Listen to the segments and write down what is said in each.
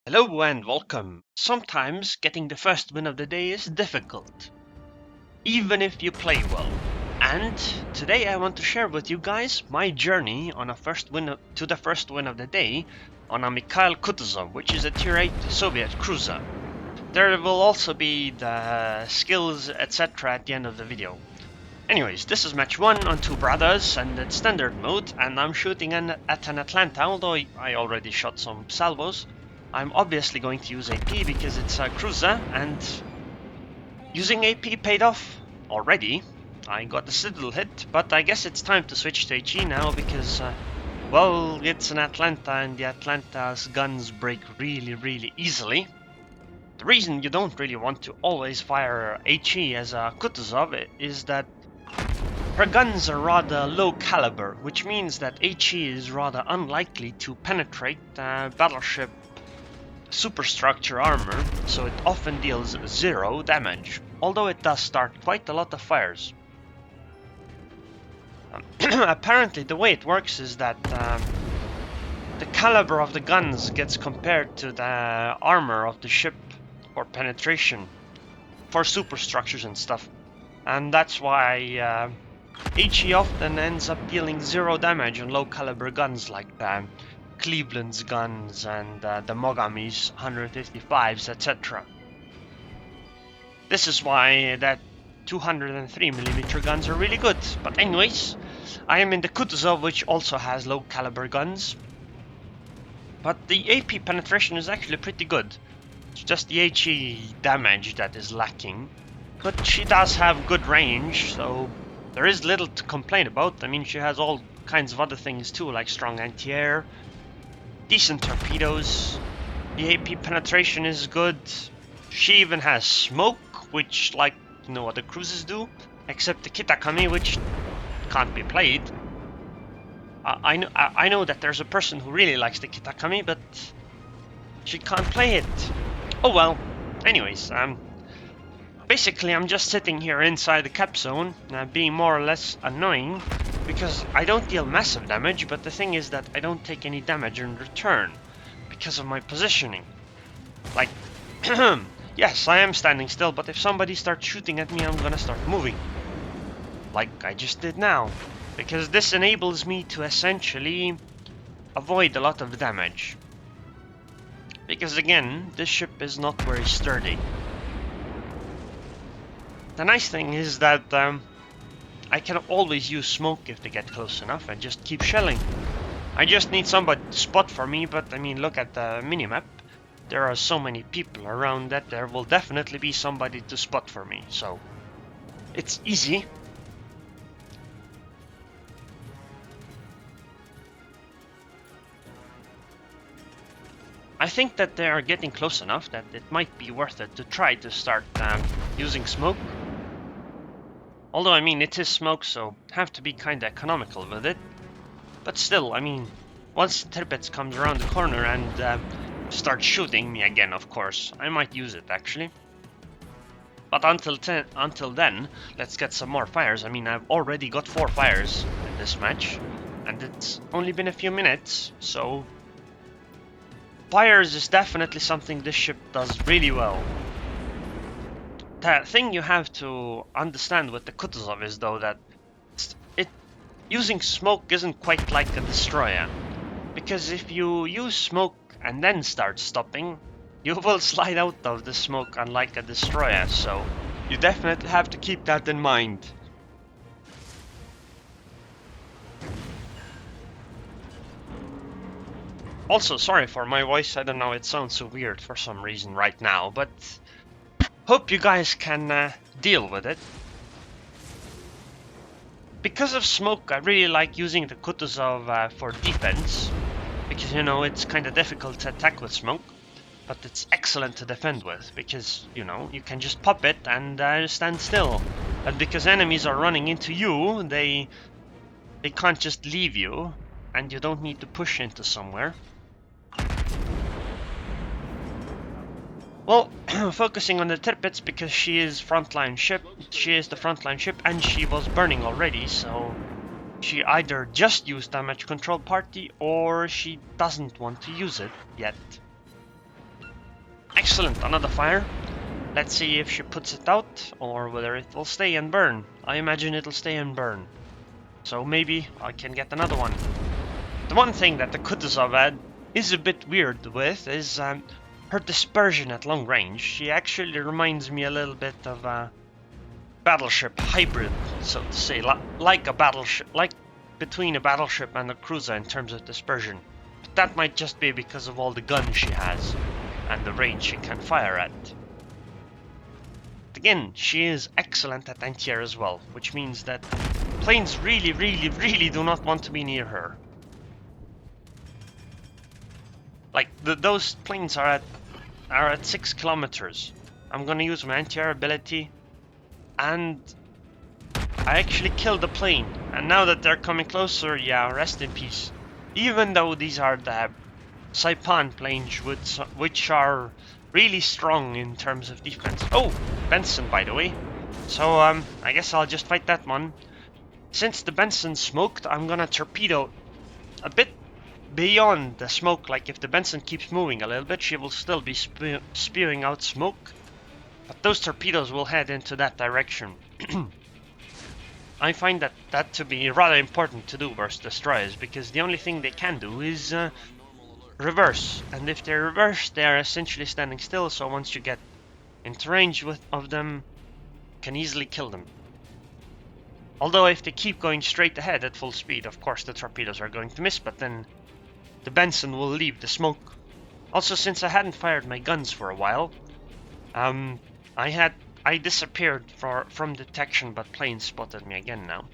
Hello and welcome. Sometimes getting the first win of the day is difficult, even if you play well. And today I want to share with you guys my journey on to the first win of the day on a Mikhail Kutuzov, which is a tier 8 Soviet cruiser. There will also be the skills etc. at the end of the video. Anyways, this is match 1 on two brothers and it's standard mode, and I'm shooting at an Atlanta, although I already shot some salvos. I'm obviously going to use AP because it's a cruiser, and using AP paid off already. I got a Citadel hit, but I guess it's time to switch to HE now because, well, it's an Atlanta and the Atlanta's guns break really easily. The reason you don't really want to always fire HE as a Kutuzov is that her guns are rather low caliber, which means that HE is rather unlikely to penetrate battleship superstructure armor, so it often deals 0 damage, although it does start quite a lot of fires. Apparently the way it works is that the caliber of the guns gets compared to the armor of the ship for penetration, for superstructures and stuff, and that's why HE often ends up dealing 0 damage on low caliber guns like Cleveland's guns and the Mogami's 155s, etc. This is why that 203mm guns are really good. But anyways, I am in the Kutuzov, which also has low caliber guns. But the AP penetration is actually pretty good. It's just the HE damage that is lacking. But she does have good range, so there is little to complain about. I mean, she has all kinds of other things too, like strong anti-air, decent torpedoes, the AP penetration is good. She even has smoke, which like no other cruises do, except the Kitakami, which can't be played. I know that there's a person who really likes the Kitakami, but she can't play it. Oh well. Anyways, basically I'm just sitting here inside the cap zone, being more or less annoying, because I don't deal massive damage, but the thing is that I don't take any damage in return, because of my positioning. Like, yes, I am standing still, but if somebody starts shooting at me, I'm gonna start moving. Like I just did now. Because this enables me to essentially avoid a lot of damage. Because again, this ship is not very sturdy. The nice thing is that I can always use smoke if they get close enough and just keep shelling. I just need somebody to spot for me, but I mean, look at the minimap. There are so many people around that there will definitely be somebody to spot for me, so it's easy. I think that they are getting close enough that it might be worth it to try to start using smoke. Although, I mean, it is smoke, so have to be kinda economical with it. But still, I mean, once Tirpitz comes around the corner and starts shooting me again, of course, I might use it, actually. But until then, let's get some more fires. I mean, I've already got 4 fires in this match, and it's only been a few minutes, so fires is definitely something this ship does really well. The thing you have to understand with the Kutuzov is, though, that using smoke isn't quite like a destroyer. Because if you use smoke and then start stopping, you will slide out of the smoke unlike a destroyer, so you definitely have to keep that in mind. Also, sorry for my voice, I don't know, it sounds so weird for some reason right now, but hope you guys can deal with it. Because of smoke, I really like using the Kutuzov for defense, because, you know, it's kind of difficult to attack with smoke, but it's excellent to defend with, because, you know, you can just pop it and stand still. But because enemies are running into you, they can't just leave you, and you don't need to push into somewhere. Well, focusing on the Tirpitz because she is the frontline ship, and she was burning already, so she either just used damage control party or she doesn't want to use it yet. Excellent, another fire. Let's see if she puts it out or whether it will stay and burn. I imagine it'll stay and burn. So maybe I can get another one. The one thing that the Kutuzov had is a bit weird with is her dispersion at long range. She actually reminds me a little bit of a battleship hybrid, so to say, like a battleship, like between a battleship and a cruiser in terms of dispersion. But that might just be because of all the guns she has and the range she can fire at. Again, she is excellent at anti-air as well, which means that planes really do not want to be near her. Like, those planes are at 6 kilometers. I'm gonna use my anti-air ability, and I actually killed the plane. And now that they're coming closer, yeah, rest in peace. Even though these are the Saipan planes, which are really strong in terms of defense. Oh, Benson, by the way. So, I guess I'll just fight that one. Since the Benson smoked, I'm gonna torpedo a bit beyond the smoke. Like, if the Benson keeps moving a little bit, she will still be spewing out smoke. But those torpedoes will head into that direction. I find that to be rather important to do versus destroyers, because the only thing they can do is reverse. And if they reverse, they are essentially standing still, so once you get into range of them, you can easily kill them. Although if they keep going straight ahead at full speed, of course the torpedoes are going to miss, but then the Benson will leave the smoke. Also, since I hadn't fired my guns for a while, I disappeared from detection, but planes spotted me again now.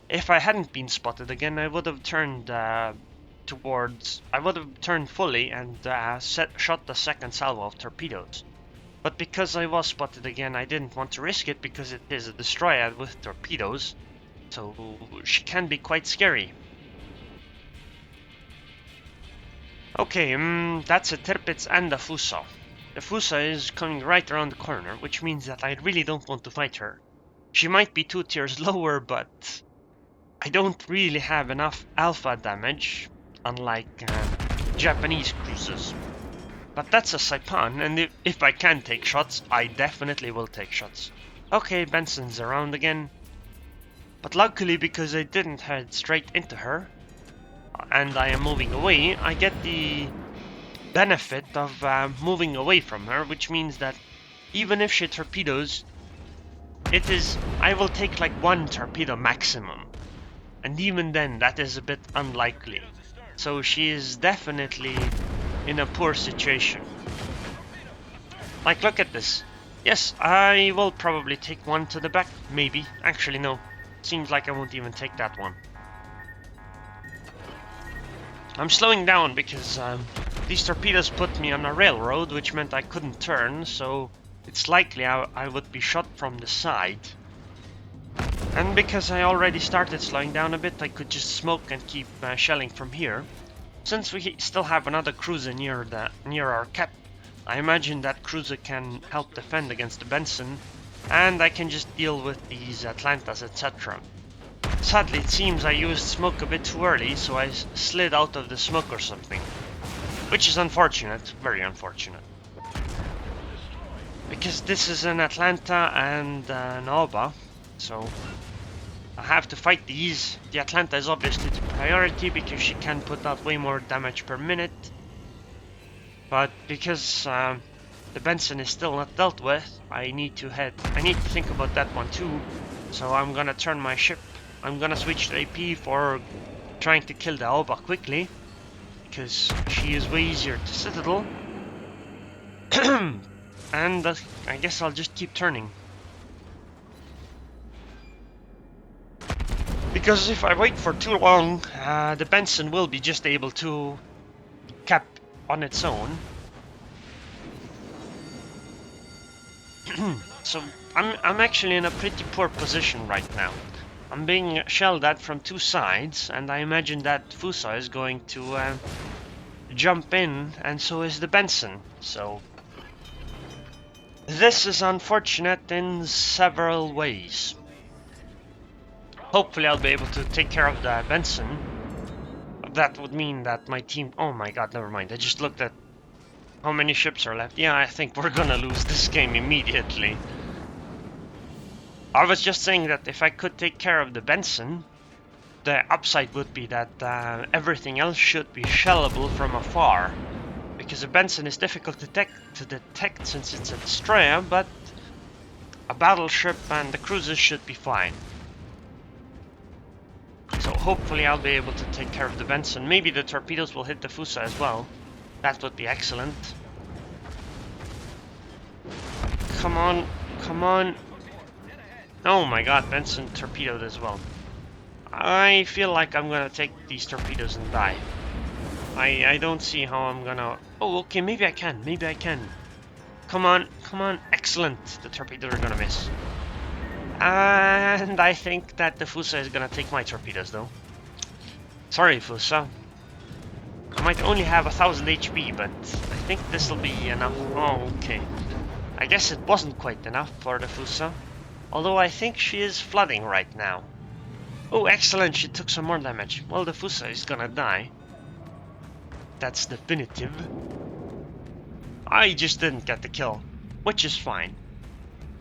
If I hadn't been spotted again, I would have turned fully and shot the second salvo of torpedoes. But because I was spotted again, I didn't want to risk it, because it is a destroyer with torpedoes, so she can be quite scary. Okay, that's a Tirpitz and a Fuso. The Fuso is coming right around the corner, which means that I really don't want to fight her. She might be 2 tiers lower, but I don't really have enough alpha damage, unlike Japanese cruisers. But that's a Saipan, and if I can take shots, I definitely will take shots. Okay, Benson's around again. But luckily, because I didn't head straight into her, and I am moving away, I get the benefit of moving away from her, which means that even if she torpedoes, I will take like 1 torpedo maximum. And even then, that is a bit unlikely. So she is definitely in a poor situation. Like, look at this. Yes, I will probably take 1 to the back, maybe. Actually, no. Seems like I won't even take that one. I'm slowing down because these torpedoes put me on a railroad, which meant I couldn't turn, so it's likely I would be shot from the side. And because I already started slowing down a bit, I could just smoke and keep shelling from here. Since we still have another cruiser near our cap, I imagine that cruiser can help defend against the Benson, and I can just deal with these Atlantas, etc. Sadly, it seems I used smoke a bit too early, so I slid out of the smoke or something. Which is unfortunate, very unfortunate. Because this is an Atlanta and an Oba, so I have to fight these. The Atlanta is obviously the priority because she can put out way more damage per minute. But because the Benson is still not dealt with, I need to think about that one too. So I'm gonna turn my ship. I'm gonna switch to AP for trying to kill the Oba quickly, because she is way easier to citadel. And I guess I'll just keep turning. Because if I wait for too long, the Benson will be just able to cap on its own. So I'm actually in a pretty poor position right now. I'm being shelled at from 2 sides, and I imagine that Fuso is going to jump in, and so is the Benson. So this is unfortunate in several ways. Hopefully I'll be able to take care of the Benson. That would mean that my team... Oh my god, never mind. I just looked at How many ships are left? Yeah, I think we're gonna lose this game immediately. I was just saying that if I could take care of the Benson, the upside would be that everything else should be shellable from afar. Because a Benson is difficult to detect since it's a destroyer, but a battleship and the cruisers should be fine. So hopefully I'll be able to take care of the Benson. Maybe the torpedoes will hit the Fusa as well. That would be excellent. Come on, come on. Oh my god, Benson torpedoed as well. I feel like I'm gonna take these torpedoes and die. I don't see how I'm gonna... Oh, okay, maybe I can, maybe I can. Come on, come on, excellent. The torpedoes are gonna miss. And I think that the Fusa is gonna take my torpedoes though. Sorry, Fusa. I might only have 1000 HP, but I think this will be enough. Oh, okay. I guess it wasn't quite enough for the Fusa. Although I think she is flooding right now. Oh, excellent, she took some more damage. Well, the Fusa is gonna die. That's definitive. I just didn't get the kill, which is fine.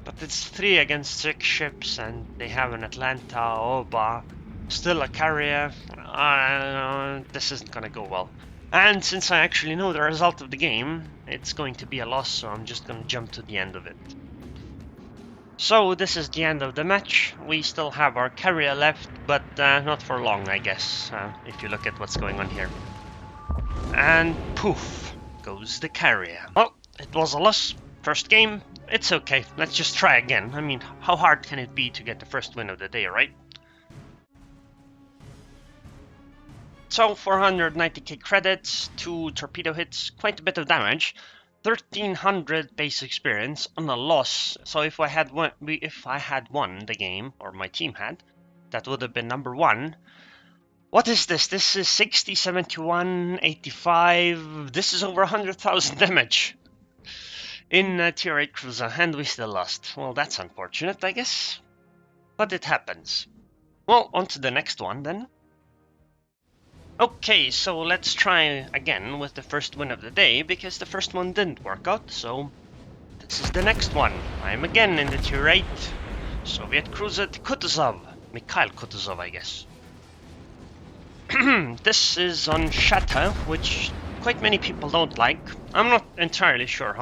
But it's 3 against 6 ships, and they have an Atlanta, Oba, still a carrier. This isn't gonna go well. And since I actually know the result of the game, it's going to be a loss, so I'm just gonna jump to the end of it. So this is the end of the match. We still have our carrier left, but not for long, I guess, if you look at what's going on here. And poof goes the carrier. Well, it was a loss. First game. It's okay, let's just try again. I mean, how hard can it be to get the first win of the day, right? So, 490k credits, 2 torpedo hits, quite a bit of damage, 1300 base experience on a loss. So if I had won the game, or my team had, that would have been number 1. What is this? This is 60, 71, 85. This is over 100,000 damage in a tier 8 cruiser, and we still lost. Well, that's unfortunate, I guess. But it happens. Well, on to the next one then. Okay, so let's try again with the first win of the day, because the first one didn't work out, so this is the next one. I'm again in the tier 8 Soviet cruiser Kutuzov. Mikhail Kutuzov, I guess. This is on Shatta, which quite many people don't like. I'm not entirely sure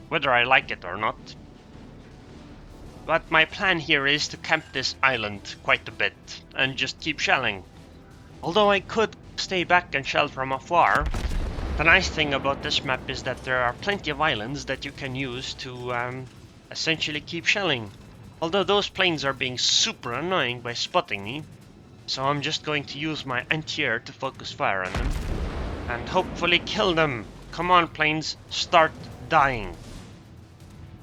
whether I like it or not. But my plan here is to camp this island quite a bit and just keep shelling. Although I could stay back and shell from afar, the nice thing about this map is that there are plenty of islands that you can use to essentially keep shelling. Although those planes are being super annoying by spotting me, so I'm just going to use my anti-air to focus fire on them and hopefully kill them. Come on, planes, start dying.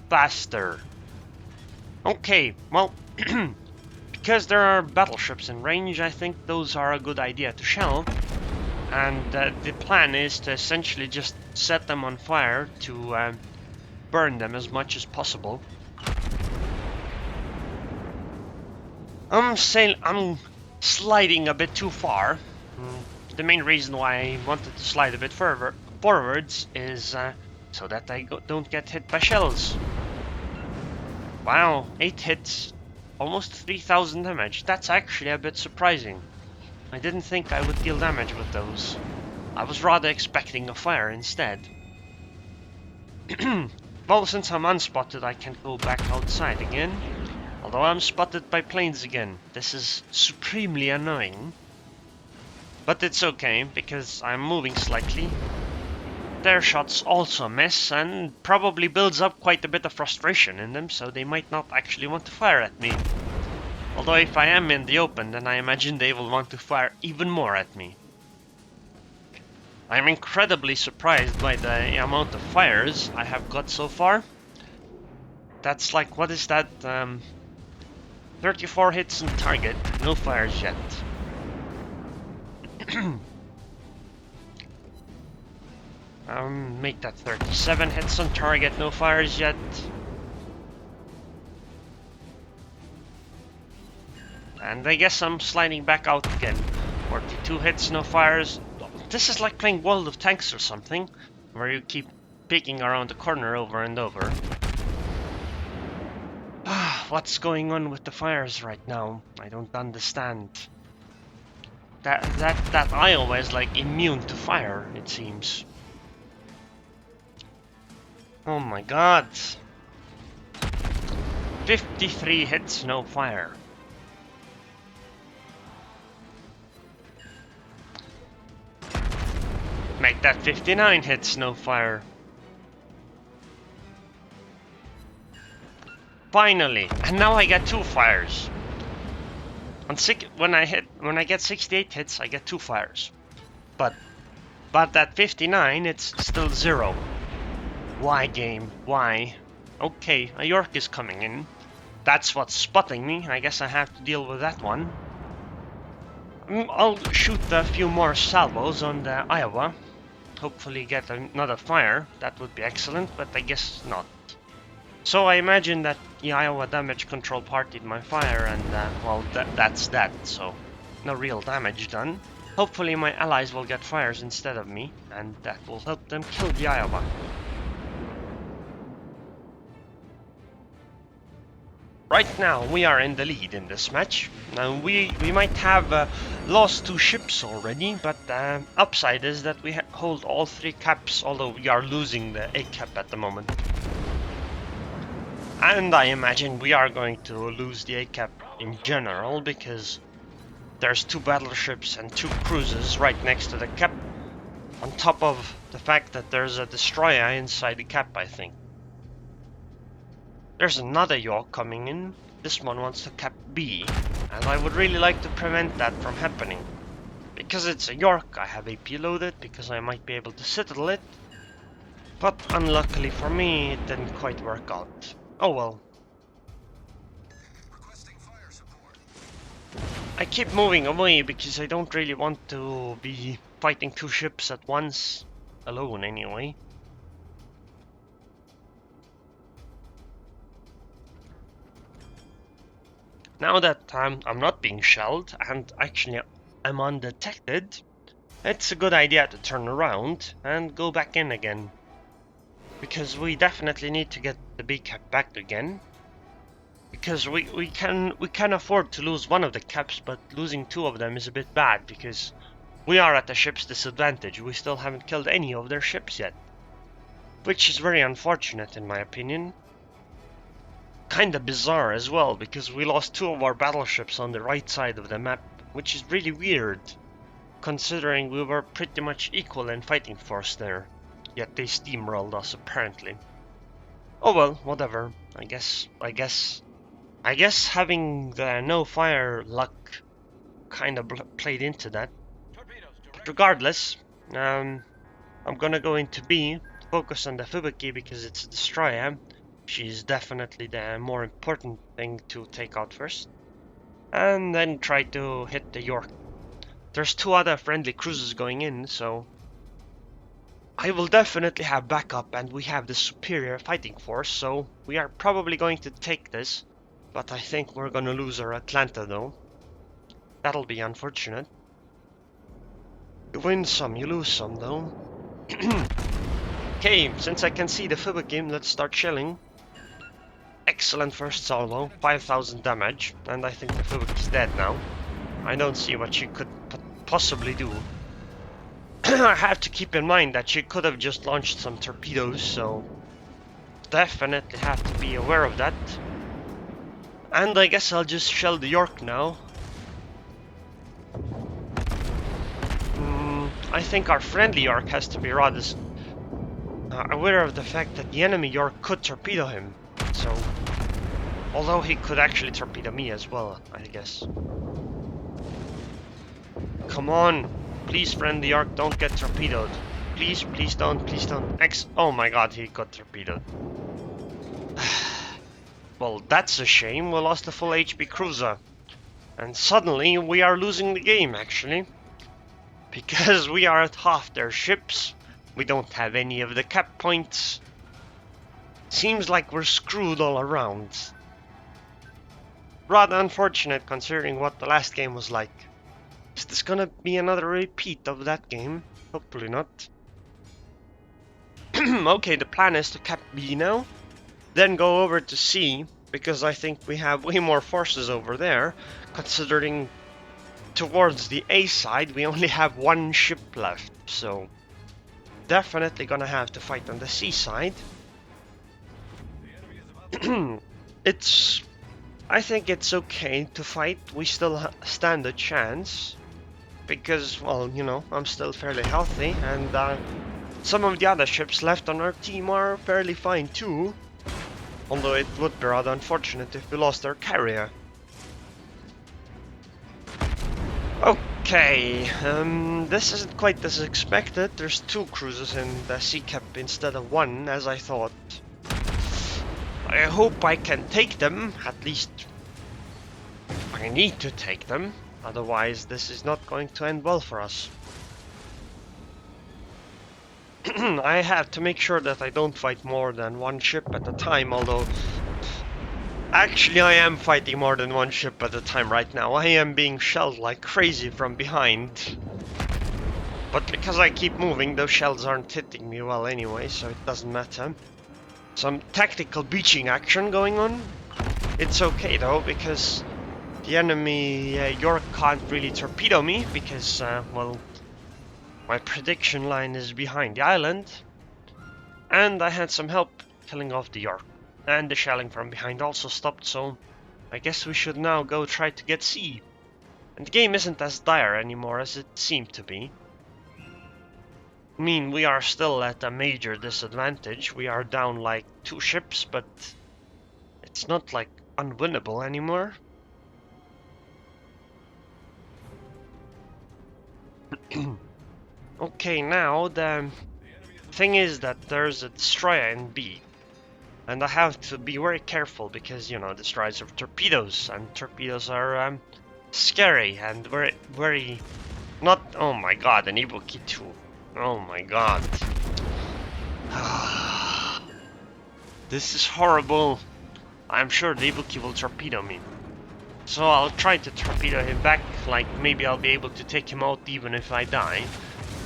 Faster. Okay, well, because there are battleships in range, I think those are a good idea to shell. And the plan is to essentially just set them on fire to burn them as much as possible. I'm sliding a bit too far. The main reason why I wanted to slide a bit forwards is so that I don't get hit by shells. Wow, 8 hits, almost 3000 damage. That's actually a bit surprising. I didn't think I would deal damage with those. I was rather expecting a fire instead. Well, since I'm unspotted, I can go back outside again. Although I'm spotted by planes again. This is supremely annoying. But it's okay, because I'm moving slightly. Their shots also miss, and probably builds up quite a bit of frustration in them, so they might not actually want to fire at me. Although if I am in the open, then I imagine they will want to fire even more at me. I'm incredibly surprised by the amount of fires I have got so far. That's like, what is that? 34 hits on target, no fires yet. Make that 37 hits on target, no fires yet. And I guess I'm sliding back out again. 42 hits, no fires. This is like playing World of Tanks or something, where you keep peeking around the corner over and over. What's going on with the fires right now? I don't understand. That Iowa is like immune to fire, it seems. Oh my god. 53 hits, no fire. Make that 59 hits, no fire. Finally, and now I get 2 fires. When I get 68 hits, I get 2 fires. But that 59, it's still 0. Why, game? Why? Okay, a York is coming in. That's what's spotting me. I guess I have to deal with that one. I'll shoot a few more salvos on the Iowa. Hopefully get another fire. That would be excellent, but I guess not. So I imagine that the Iowa damage control partied my fire, and well, that's that. So no real damage done. Hopefully my allies will get fires instead of me, and that will help them kill the Iowa. Right now we are in the lead in this match. Now we might have lost 2 ships already, but upside is that we hold all 3 caps, although we are losing the A cap at the moment. And I imagine we are going to lose the A cap in general, because there's 2 battleships and 2 cruisers right next to the cap, on top of the fact that there's a destroyer inside the cap, I think. There's another York coming in. This one wants to cap B, and I would really like to prevent that from happening. Because it's a York, I have AP loaded, because I might be able to citadel it. But unluckily for me, it didn't quite work out. Oh well. I keep moving away because I don't really want to be fighting 2 ships at once, alone anyway. Now that I'm not being shelled, and actually I'm undetected, it's a good idea to turn around and go back in again. Because we definitely need to get the B cap back again. Because we can afford to lose one of the caps, but losing 2 of them is a bit bad, because we are at the ship's disadvantage. We still haven't killed any of their ships yet. Which is very unfortunate in my opinion. Kinda bizarre as well, because we lost 2 of our battleships on the right side of the map, which is really weird, considering we were pretty much equal in fighting force there, yet they steamrolled us apparently. Oh well, whatever. I guess having the no fire luck kinda played into that. But regardless, I'm gonna go into B, focus on the Fubuki because it's a destroyer. She's definitely the more important thing to take out first. And then try to hit the York. There's 2 other friendly cruisers going in, so I will definitely have backup, and we have the superior fighting force, so we are probably going to take this. But I think we're gonna lose our Atlanta though. That'll be unfortunate. You win some, you lose some though. Okay, since I can see the Fubuki, let's start shelling. Excellent first salvo, 5000 damage, and I think the Fubuki is dead now. I don't see what she could possibly do. I have to keep in mind that she could have just launched some torpedoes, so definitely have to be aware of that. And I guess I'll just shell the York now. I think our friendly York has to be rather aware of the fact that the enemy York could torpedo him. So, although he could actually torpedo me as well, I guess. Come on, please, friendly York, don't get torpedoed. Please, please don't, please don't. Oh my god, he got torpedoed. Well, that's a shame. We lost a full HP cruiser. And suddenly we are losing the game, actually. Because we are at half their ships. We don't have any of the cap points. Seems like we're screwed all around. Rather unfortunate considering what the last game was like. Is this gonna be another repeat of that game? Hopefully not. Okay, the plan is to cap B now, then go over to C, because I think we have way more forces over there, considering towards the A side we only have one ship left, so definitely gonna have to fight on the C side. I think it's okay to fight, we still stand a chance, because, well, you know, I'm still fairly healthy, and some of the other ships left on our team are fairly fine too, although it would be rather unfortunate if we lost our carrier. Okay, this isn't quite as expected. There's 2 cruisers in the sea cap instead of 1, as I thought. I hope I can take them, at least I need to take them, otherwise this is not going to end well for us. I have to make sure that I don't fight more than 1 ship at a time, although actually I am fighting more than 1 ship at a time right now. I am being shelled like crazy from behind. But because I keep moving, those shells aren't hitting me well anyway, so it doesn't matter. Some tactical beaching action going on. It's okay though, because the enemy York can't really torpedo me, because, well, my prediction line is behind the island. And I had some help killing off the York. And the shelling from behind also stopped, so I guess we should now go try to get C. And the game isn't as dire anymore as it seemed to be. I mean, we are still at a major disadvantage. We are down like 2 ships, but it's not like unwinnable anymore. Okay, now the thing is that there's a destroyer in B. And I have to be very careful because, you know, destroyers have torpedoes, and torpedoes are scary and very not. Oh my god, an Ibuki too. Oh my god. This is horrible. I'm sure the Ibuki will torpedo me. So I'll try to torpedo him back, like maybe I'll be able to take him out even if I die.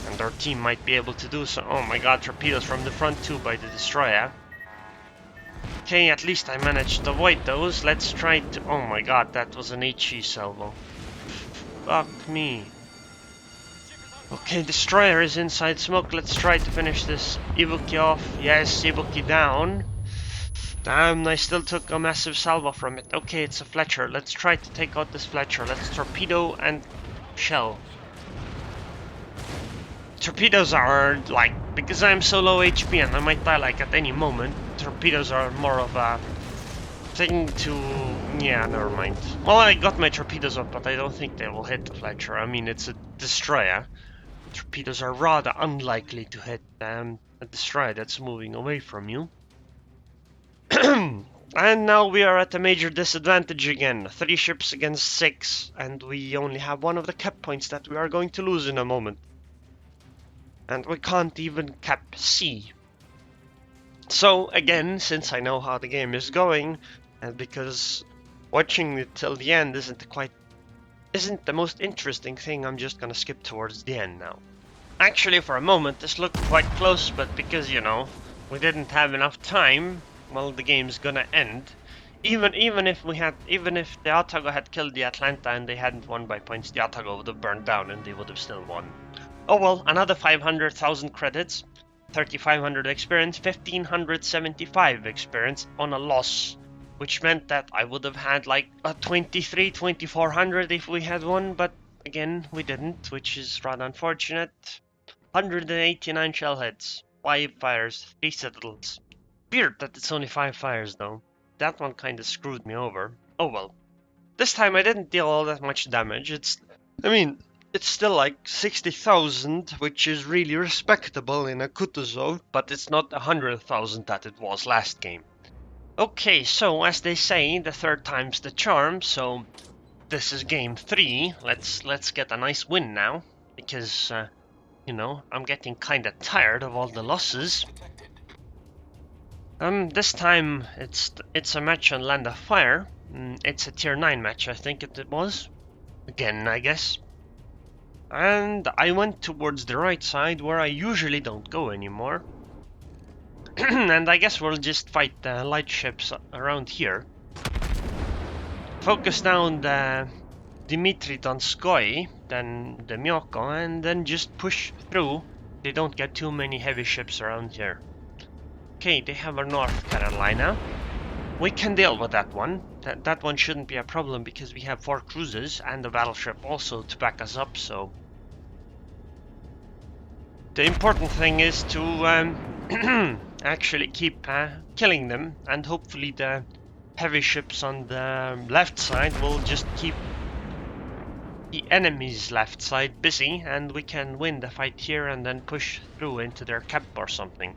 And our team might be able to do so. Oh my god, torpedoes from the front too by the destroyer. Okay, at least I managed to avoid those. Let's try to... Oh my god, that was an HE salvo. Fuck me. Okay, destroyer is inside smoke. Let's try to finish this Ibuki off. Yes, Ibuki down. Damn, I still took a massive salvo from it. Okay, it's a Fletcher. Let's try to take out this Fletcher. Let's torpedo and shell. Torpedoes are like, because I'm so low HP and I might die like at any moment, torpedoes are more of a thing to... yeah, never mind. Well, I got my torpedoes up, but I don't think they will hit the Fletcher. I mean, it's a destroyer. Torpedoes are rather unlikely to hit a destroyer that's moving away from you. And now we are at a major disadvantage again. 3 ships against 6, and we only have 1 of the cap points that we are going to lose in a moment. And we can't even cap C. So again, since I know how the game is going, and because watching it till the end isn't the most interesting thing, I'm just gonna skip towards the end now. Actually, for a moment this looked quite close, but because, you know, we didn't have enough time, well, the game's gonna end. Even if the Otago had killed the Atlanta and they hadn't won by points, the Otago would have burned down and they would have still won. Oh well, another 500,000 credits, 3,500 experience, 1,575 experience on a loss, which meant that I would have had like a 2,400 if we had won, but again, we didn't, which is rather unfortunate. 189 shell hits, 5 fires, 3 citadels. Weird that it's only 5 fires though. That one kinda screwed me over. Oh well. This time I didn't deal all that much damage. It's still like 60,000, which is really respectable in a Kutuzov, but it's not 100,000 that it was last game. Okay, so as they say, the 3rd time's the charm, so this is game 3. Let's get a nice win now, because, you know, I'm getting kinda tired of all the losses. This time it's a match on Land of Fire. It's a tier 9 match, I think it was. Again, I guess. And I went towards the right side, where I usually don't go anymore. And I guess we'll just fight the light ships around here. Focus down the Dmitry Donskoy, then the Myoko, and then just push through. They don't get too many heavy ships around here. Okay, they have our North Carolina. We can deal with that one. That one shouldn't be a problem because we have 4 cruisers and a battleship also to back us up, so... The important thing is to actually keep killing them, and hopefully the heavy ships on the left side will just keep the enemy's left side busy, and we can win the fight here and then push through into their camp or something.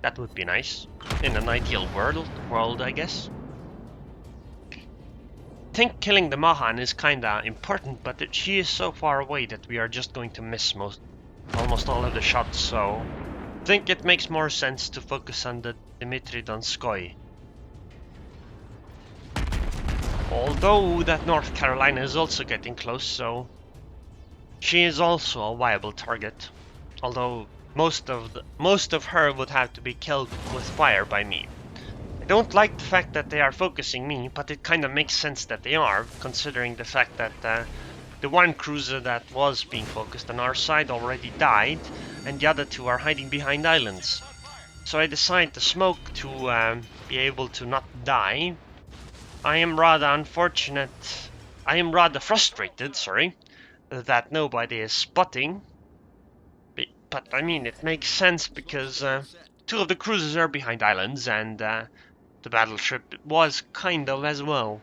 That would be nice. In an ideal world, I guess. I think killing the Mahan is kinda important, but she is so far away that we are just going to miss almost all of the shots, so I think it makes more sense to focus on the Dmitry Donskoy. Although that North Carolina is also getting close, so she is also a viable target. Although most of her would have to be killed with fire by me. I don't like the fact that they are focusing me, but it kind of makes sense that they are, considering the fact that the one cruiser that was being focused on our side already died, and the other 2 are hiding behind islands. So I decided to smoke to be able to not die. I am rather frustrated, sorry, that nobody is spotting. But I mean, it makes sense because 2 of the cruisers are behind islands, and the battleship was kind of as well.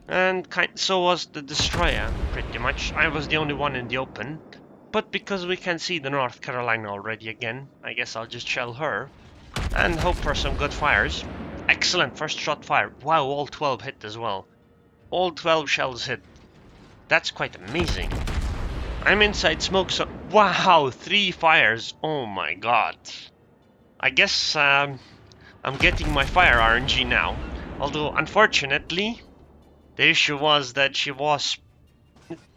And so was the destroyer, pretty much. I was the only one in the open. But because we can see the North Carolina already again, I guess I'll just shell her. And hope for some good fires. Excellent first shot fire. Wow, all 12 hit as well. All 12 shells hit. That's quite amazing. I'm inside smoke, so... Wow, 3 fires. Oh my god. I guess I'm getting my fire RNG now. Although, unfortunately, the issue was that she was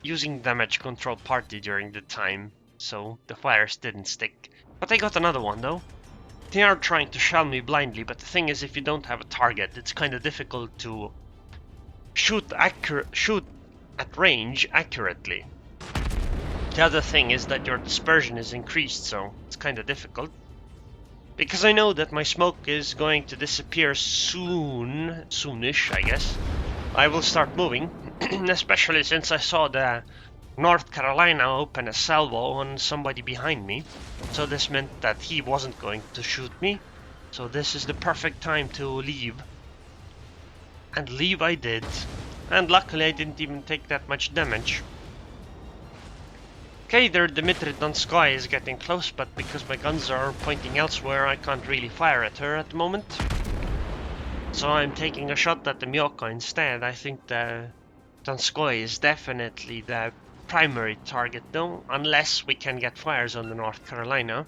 using damage control party during the time, so the fires didn't stick. But I got another one though. They are trying to shell me blindly, but the thing is, if you don't have a target, it's kind of difficult to shoot at range accurately. The other thing is that your dispersion is increased, so it's kind of difficult. Because I know that my smoke is going to disappear soonish, I guess. I will start moving, especially since I saw the North Carolina open a salvo on somebody behind me. So this meant that he wasn't going to shoot me. So this is the perfect time to leave. And leave I did. And luckily I didn't even take that much damage. Okay, their Dmitry Donskoy is getting close, but because my guns are pointing elsewhere, I can't really fire at her at the moment. So I'm taking a shot at the Myoko instead. I think the Donskoy is definitely the primary target though, unless we can get fires on the North Carolina.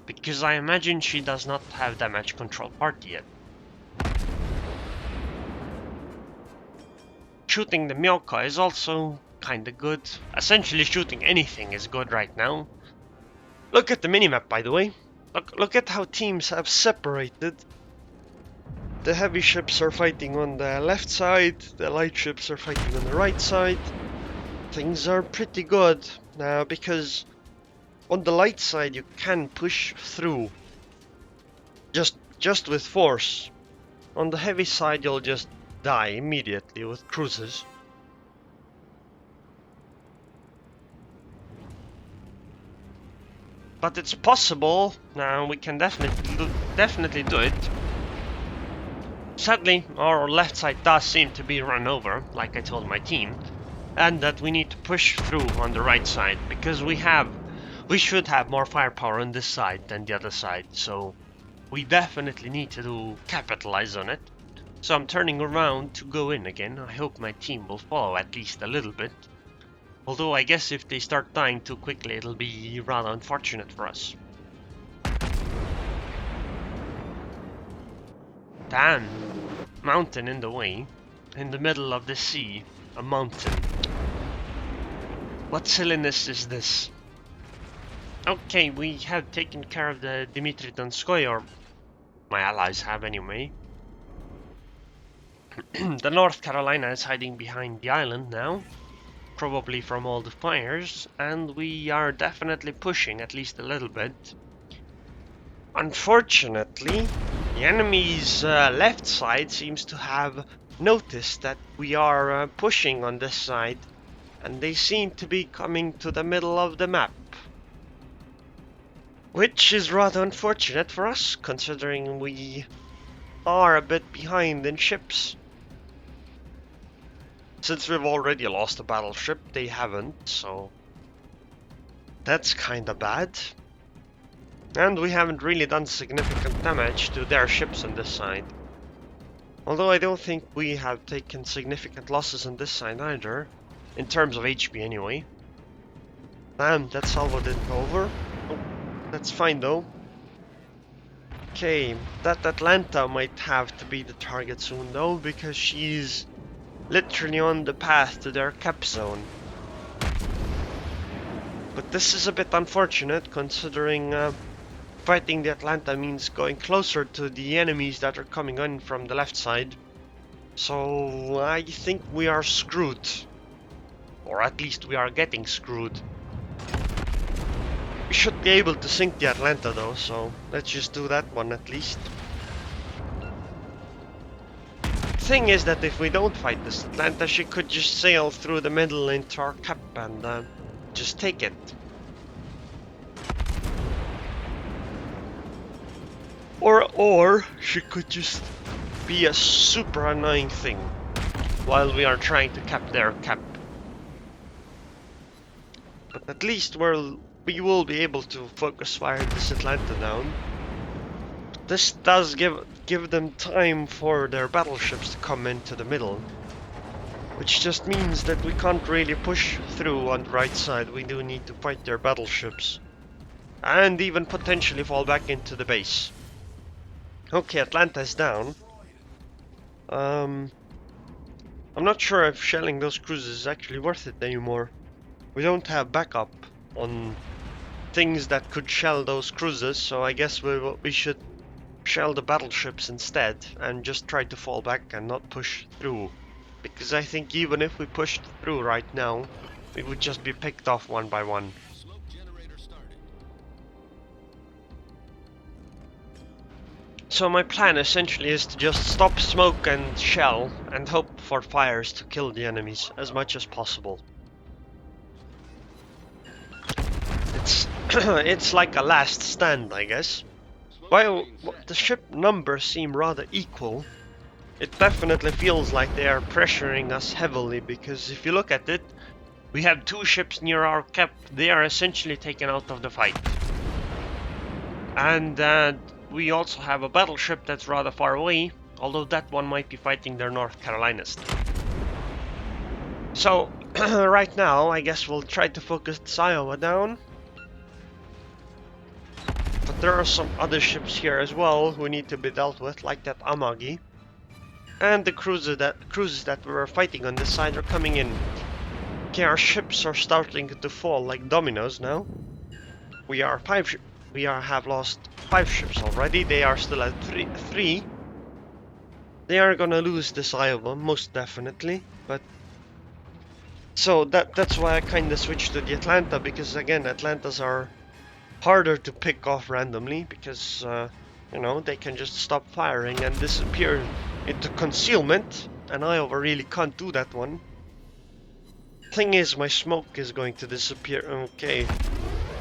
Because I imagine she does not have damage control party yet. Shooting the Myoko is also kinda good. Essentially shooting anything is good right now. Look at the minimap, by the way. Look at how teams have separated. The heavy ships are fighting on the left side, the light ships are fighting on the right side. Things are pretty good now because on the light side you can push through just with force. On the heavy side you'll just die immediately with cruisers. But it's possible. Now we can definitely do it. Sadly, our left side does seem to be run over, like I told my team, and that we need to push through on the right side because we should have more firepower on this side than the other side, so we definitely need to capitalize on it. So I'm turning around to go in again. I hope my team will follow at least a little bit. Although I guess if they start dying too quickly, it'll be rather unfortunate for us. Damn! Mountain in the way. In the middle of the sea. A mountain. What silliness is this? Okay, we have taken care of the Dmitry Donskoy, or My allies have anyway. The North Carolina is hiding behind the island now, probably from all the fires, and we are definitely pushing at least a little bit. Unfortunately, the enemy's left side seems to have noticed that we are pushing on this side, and they seem to be coming to the middle of the map. Which is rather unfortunate for us, considering we are a bit behind in ships. Since we've already lost a battleship, they haven't, so that's kinda bad. And we haven't really done significant damage to their ships on this side. Although I don't think we have taken significant losses on this side either, in terms of HP anyway. Damn, that salvo didn't go over. Oh, that's fine though. Okay, that Atlanta might have to be the target soon though, because she's literally on the path to their cap zone. But this is a bit unfortunate, considering fighting the Atlanta means going closer to the enemies that are coming in from the left side. So I think we are screwed. Or at least we are getting screwed. We should be able to sink the Atlanta though, so let's just do that one at least. Thing is that if we don't fight this Atlanta, she could just sail through the middle into our cap and just take it. Or she could just be a super annoying thing while we are trying to cap their cap. But at least we will be able to focus fire this Atlanta down. This does give them time for their battleships to come into the middle, which just means that we can't really push through on the right side. We do need to fight their battleships and even potentially fall back into the base. Okay, Atlanta is down. I'm not sure if shelling those cruisers is actually worth it anymore. We don't have backup on things that could shell those cruisers, so I guess we should shell the battleships instead and just try to fall back and not push through. Because I think even if we pushed through right now, we would just be picked off one by one. So my plan essentially is to just stop smoke and shell and hope for fires to kill the enemies as much as possible. It's like a last stand, I guess. While the ship numbers seem rather equal, it definitely feels like they are pressuring us heavily, because if you look at it, we have two ships near our cap. They are essentially taken out of the fight. And we also have a battleship that's rather far away, although that one might be fighting their North Carolinas. So, right now, I guess we'll try to focus Iowa down. But there are some other ships here as well who need to be dealt with, like that Amagi. And the cruises that we were fighting on this side are coming in. Okay, our ships are starting to fall like dominoes now. We have lost 5 ships already. They are still at 3. They are gonna lose this Iowa, most definitely. But so that's why I kinda switched to the Atlanta, because again, Atlantas are harder to pick off randomly, because you know, they can just stop firing and disappear into concealment, and Iowa really can't do that one. Thing is, my smoke is going to disappear. Okay,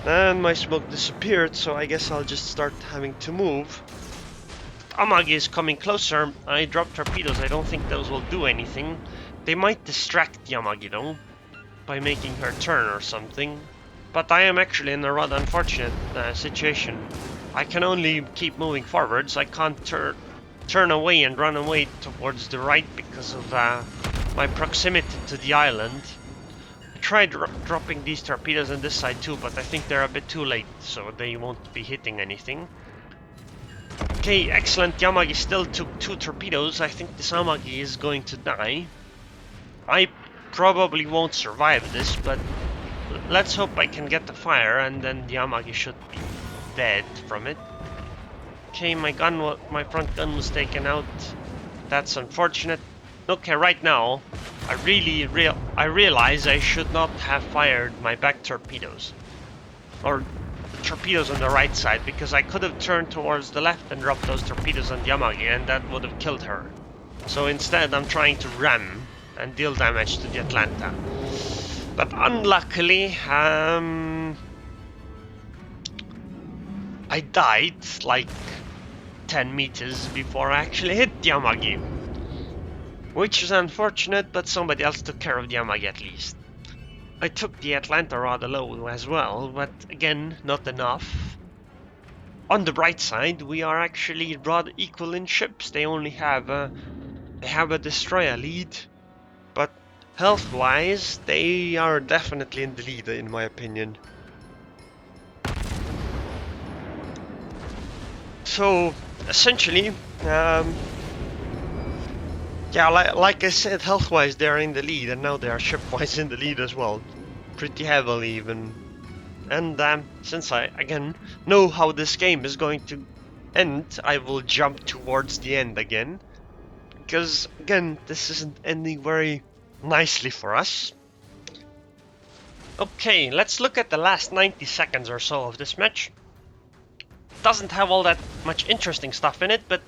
and my smoke disappeared, so I guess I'll just start having to move. Amagi is coming closer. I dropped torpedoes. I don't think those will do anything. They might distract the Amagi though, by making her turn or something. But I am actually in a rather unfortunate situation. I can only keep moving forwards. I can't turn away and run away towards the right because of my proximity to the island. I tried dropping these torpedoes on this side too, but I think they're a bit too late, so they won't be hitting anything. Okay, excellent. Yamagi still took 2 torpedoes. I think this Yamagi is going to die. I probably won't survive this, but let's hope I can get the fire, and then the Yamagi should be dead from it. Okay, my front gun was taken out. That's unfortunate. Okay, right now, I realize I should not have fired my back torpedoes. Or the torpedoes on the right side, because I could have turned towards the left and dropped those torpedoes on Yamagi, and that would have killed her. So instead, I'm trying to ram and deal damage to the Atlanta. But unluckily, I died like 10 meters before I actually hit the Yamagi. Which is unfortunate, but somebody else took care of the Yamagi at least. I took the Atlanta rather low as well, but again, not enough. On the bright side, we are actually rather equal in ships. They only have a destroyer lead, but health-wise, they are definitely in the lead, in my opinion. So, essentially, yeah, like I said, health-wise they're in the lead, and now they are ship-wise in the lead as well. Pretty heavily even. And since I, again, know how this game is going to end, I will jump towards the end again. Because, again, this isn't ending very nicely for us. Okay, let's look at the last 90 seconds or so of this match. Doesn't have all that much interesting stuff in it, but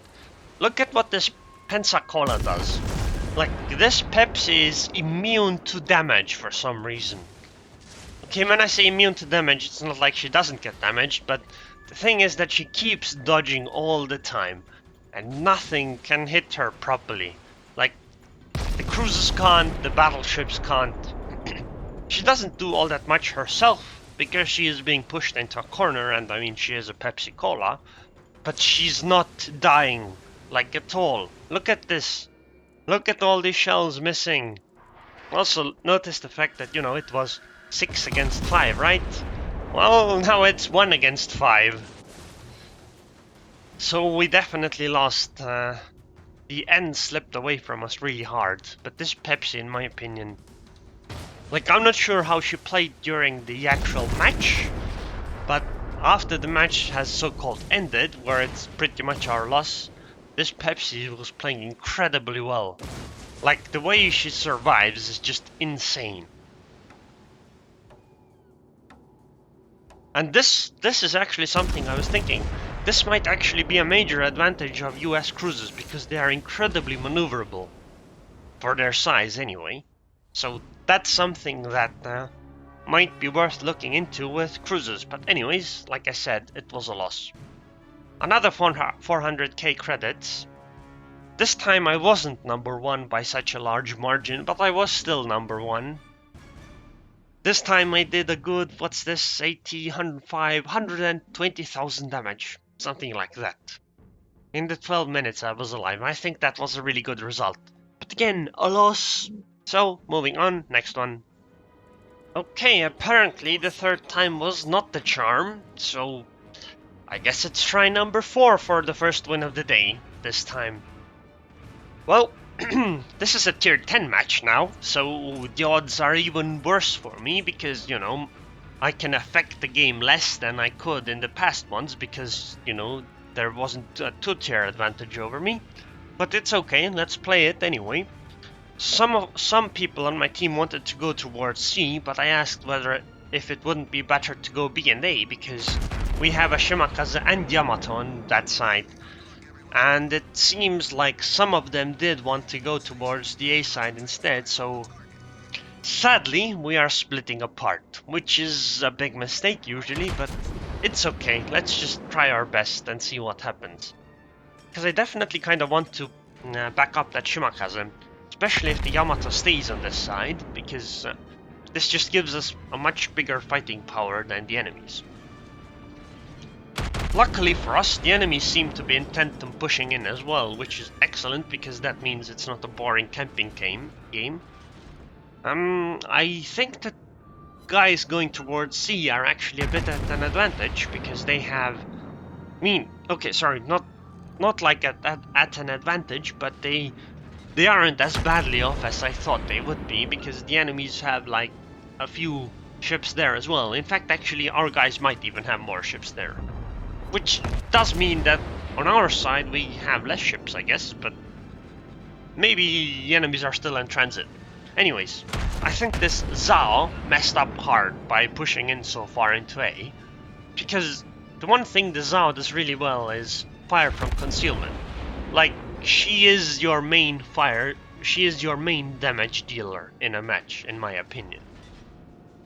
look at what this Pensacola does. Like, this Pepsi is immune to damage for some reason. Okay, when I say immune to damage, it's not like she doesn't get damaged, but the thing is that she keeps dodging all the time, and nothing can hit her properly. Like, the cruisers can't, the battleships can't. She doesn't do all that much herself, because she is being pushed into a corner, and I mean, she is a Pepsi Cola, but she's not dying, like, at all. Look at this. Look at all these shells missing. Also, notice the fact that, you know, it was 6 against 5, right? Well, now it's 1 against 5. So we definitely lost. The end slipped away from us really hard. But this Pepsi, in my opinion, like, I'm not sure how she played during the actual match, but after the match has so-called ended, where it's pretty much our loss, this Pepsi was playing incredibly well. Like, the way she survives is just insane. And this is actually something I was thinking. This might actually be a major advantage of US cruisers, because they are incredibly maneuverable. For their size, anyway. So that's something that might be worth looking into with cruisers. But anyways, like I said, it was a loss. Another 400k credits. This time I wasn't number 1 by such a large margin, but I was still number 1. This time I did a good, what's this, 80, 105, 120,000 damage. Something like that. In the 12 minutes I was alive. I think that was a really good result. But again, a loss. So, moving on, next one. Okay, apparently the third time was not the charm, so I guess it's try number 4 for the first win of the day, this time. Well, this is a tier 10 match now, so the odds are even worse for me, because, you know, I can affect the game less than I could in the past ones, because, you know, there wasn't a 2-tier advantage over me. But it's okay, let's play it anyway. Some people on my team wanted to go towards C, but I asked if it wouldn't be better to go B and A, because we have a Shimakaze and Yamato on that side. And it seems like some of them did want to go towards the A side instead, so sadly we are splitting apart, which is a big mistake usually, but it's okay. Let's just try our best and see what happens. Because I definitely kind of want to back up that Shimakaze, especially if the Yamato stays on this side, because this just gives us a much bigger fighting power than the enemies. Luckily for us, the enemies seem to be intent on pushing in as well, which is excellent, because that means it's not a boring camping game. I think that guys going towards C are actually a bit at an advantage, because they have... not like at an advantage, but they aren't as badly off as I thought they would be, because the enemies have like a few ships there as well. In fact, actually, our guys might even have more ships there. Which does mean that on our side we have less ships, I guess, but maybe the enemies are still in transit. Anyways, I think this Zhao messed up hard by pushing in so far into A, because the one thing the Zhao does really well is fire from concealment. Like, she is your main damage dealer in a match, in my opinion.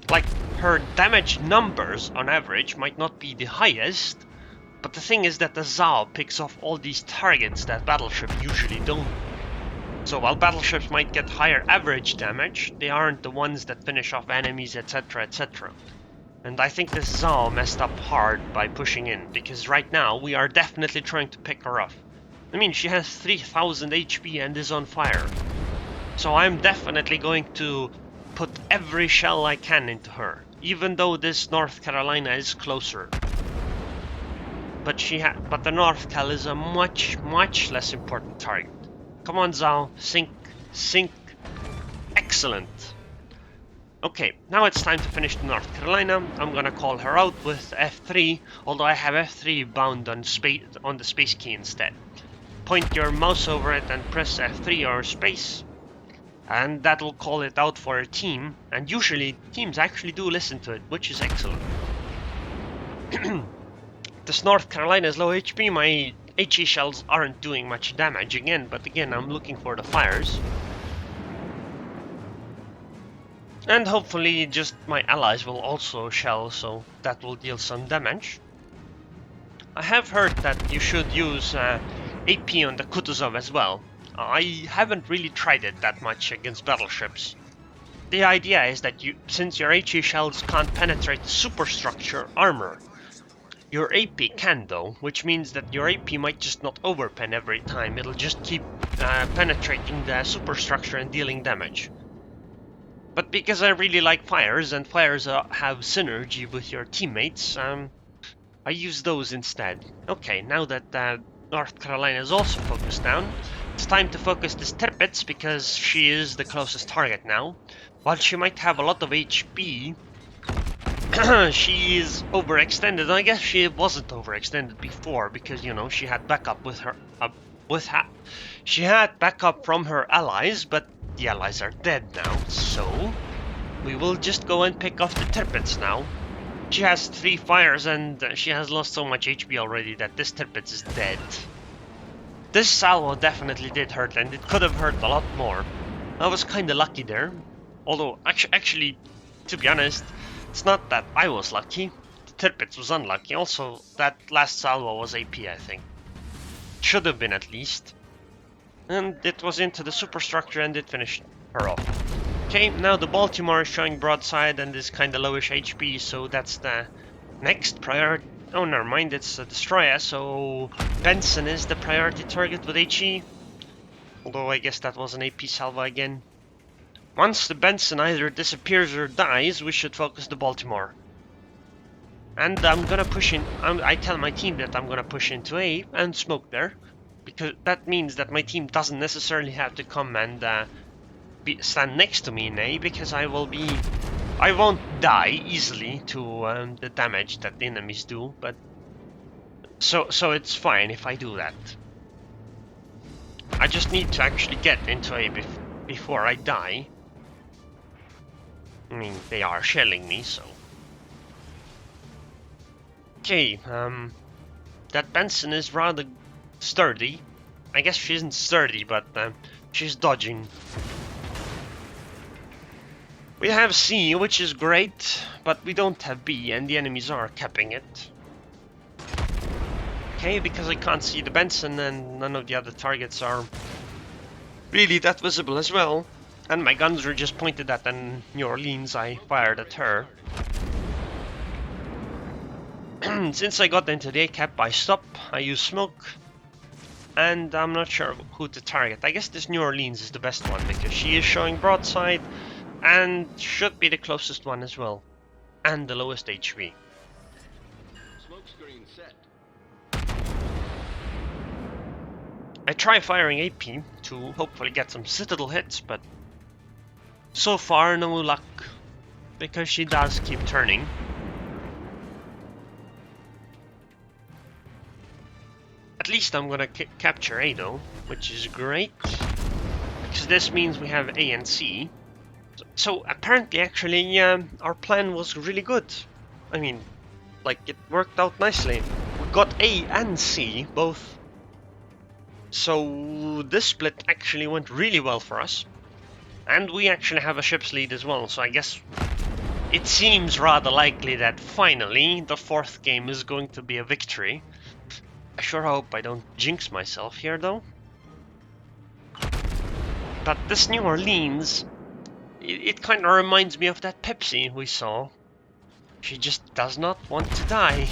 Like, her damage numbers on average might not be the highest, but the thing is that the Zhao picks off all these targets that battleships usually don't. So while battleships might get higher average damage, they aren't the ones that finish off enemies, etc, etc. And I think this Zhao messed up hard by pushing in, because right now we are definitely trying to pick her off. I mean, she has 3000 HP and is on fire. So I'm definitely going to put every shell I can into her, even though this North Carolina is closer. But the North Cal is a much less important target. Come on, Zhao, sink, sink. Excellent. Okay, now it's time to finish the North Carolina. I'm gonna call her out with F3, although I have F3 bound on the space key instead. Point your mouse over it and press F3 or space, and that will call it out for a team, and usually teams actually do listen to it, which is excellent. This North Carolina is low HP, my HE shells aren't doing much damage again, but again I'm looking for the fires. And hopefully just my allies will also shell, so that will deal some damage. I have heard that you should use AP on the Kutuzov as well. I haven't really tried it that much against battleships. The idea is that since your HE shells can't penetrate the superstructure armor, your AP can though, which means that your AP might just not overpen every time, it'll just keep penetrating the superstructure and dealing damage. But because I really like fires, and fires have synergy with your teammates, I use those instead. Okay, now that North Carolina is also focused down, it's time to focus this Tirpitz, because she is the closest target now. While she might have a lot of HP, she is overextended. I guess she wasn't overextended before, because, you know, she had backup with her, she had backup from her allies, but the allies are dead now, so we will just go and pick off the Tirpitz now. She has 3 fires and she has lost so much HP already that this Tirpitz is dead. This salvo definitely did hurt, and it could have hurt a lot more. I was kinda lucky there. Although, actually, to be honest, it's not that I was lucky. The Tirpitz was unlucky. Also, that last salvo was AP, I think. Should have been at least. And it was into the superstructure and it finished her off. Okay, now the Baltimore is showing broadside and is kinda lowish HP, so that's the next priority. Oh, never mind, it's a destroyer, so Benson is the priority target with HE. Although I guess that was an AP salvo again. Once the Benson either disappears or dies, we should focus the Baltimore. And I'm gonna push in. I tell my team that I'm gonna push into A and smoke there, because that means that my team doesn't necessarily have to come and stand next to me in A, because I won't die easily to the damage that the enemies do. But so it's fine if I do that. I just need to actually get into A before I die. I mean, they are shelling me, so. Okay, that Benson is rather sturdy. I guess she isn't sturdy, but she's dodging. We have C, which is great, but we don't have B, and the enemies are capping it. Okay, because I can't see the Benson, and none of the other targets are really that visible as well. And my guns were just pointed at New Orleans, I fired at her. Since I got into the A-cap, I stop, I use smoke, and I'm not sure who to target. I guess this New Orleans is the best one, because she is showing broadside, and should be the closest one as well, and the lowest HP. Smoke screen set. I try firing AP to hopefully get some citadel hits, but so far no luck, because she does keep turning. At least I'm gonna capture A though, which is great. Because this means we have A and C. So apparently, actually, our plan was really good. I mean, like, it worked out nicely. We got A and C, both. So this split actually went really well for us. And we actually have a ship's lead as well, so I guess it seems rather likely that finally the fourth game is going to be a victory. I sure hope I don't jinx myself here though. But this New Orleans, it kind of reminds me of that Pepsi we saw. She just does not want to die.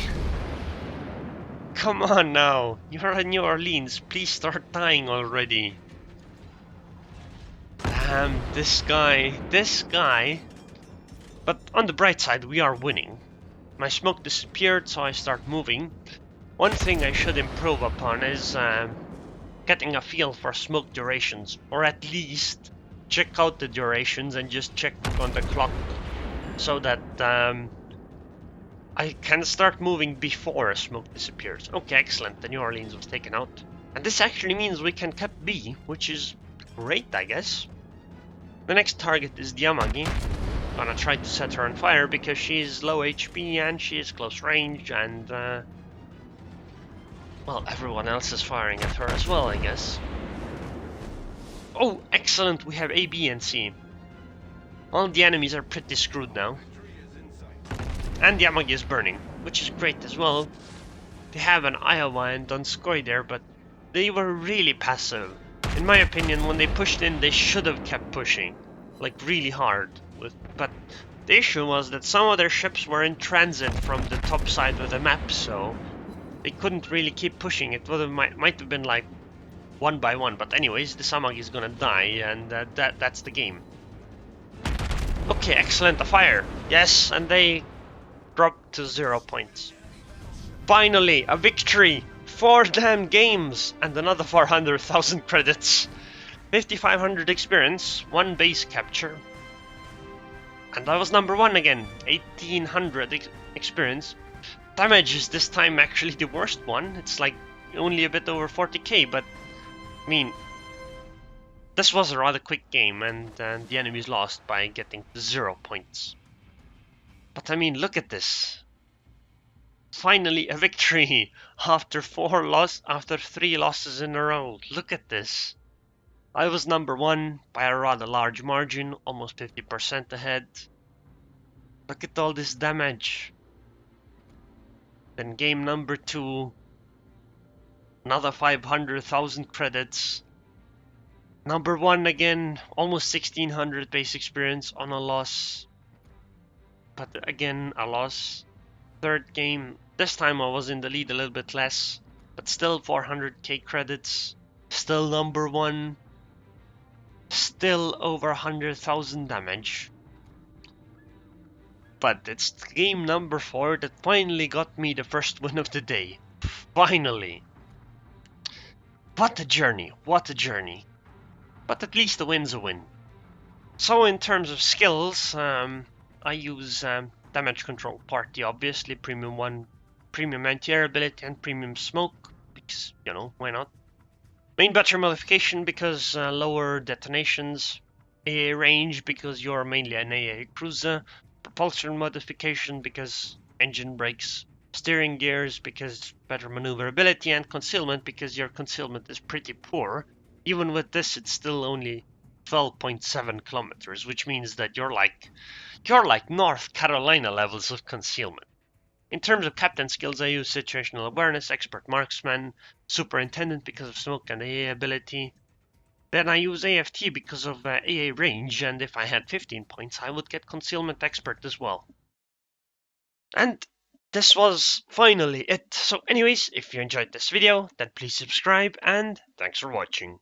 Come on now, you're in New Orleans, please start dying already. Damn, this guy. But on the bright side, we are winning. My smoke disappeared, so I start moving. One thing I should improve upon is getting a feel for smoke durations, or at least check out the durations and just check on the clock so that I can start moving before smoke disappears. Okay, excellent, the New Orleans was taken out. And this actually means we can cap B, which is great, I guess. The next target is the Yamagi. Gonna try to set her on fire because she's low HP and she is close range and well, everyone else is firing at her as well, I guess. Oh, excellent, we have A, B, and C. All the enemies are pretty screwed now. And the Yamagi is burning, which is great as well. They have an Iowa and Donskoy there, but they were really passive. In my opinion, when they pushed in, they should have kept pushing. Like, really hard. But the issue was that some of their ships were in transit from the top side of the map, so they couldn't really keep pushing. It might have been like 1 by 1, but anyways, the Samagi is gonna die, and that's the game. Okay, excellent, a fire. Yes, and they dropped to 0 points. Finally, a victory! 4 damn games! And another 400,000 credits. 5,500 experience, 1 base capture. And I was number 1 again, 1,800 experience. Damage is this time actually the worst one. It's like only a bit over 40k, but I mean, this was a rather quick game and the enemies lost by getting 0 points. But I mean, look at this. Finally a victory after 3 losses in a row. Look at this. I was number 1 by a rather large margin, almost 50% ahead. Look at all this damage. Then game number 2, another 500,000 credits. Number 1 again, almost 1,600 base experience on a loss. But again, a loss. Third game, this time I was in the lead a little bit less, but still 400k credits. Still number 1. Still over 100,000 damage. But it's game number 4 that finally got me the first win of the day. Finally. What a journey, what a journey. But at least a win's a win. So in terms of skills, I use damage control party, obviously, premium 1, premium anti-air ability, and premium smoke, because, you know, why not? Main battery modification because lower detonations, AA range because you're mainly an AA cruiser, propulsion modification because engine brakes, steering gears because better maneuverability, and concealment because your concealment is pretty poor. Even with this, it's still only 12.7 kilometers, which means that you're like North Carolina levels of concealment. In terms of captain skills, I use situational awareness, expert marksman, superintendent because of smoke and AA ability. Then I use AFT because of AA range, and if I had 15 points, I would get concealment expert as well. And this was finally it. So anyways, if you enjoyed this video, then please subscribe, and thanks for watching.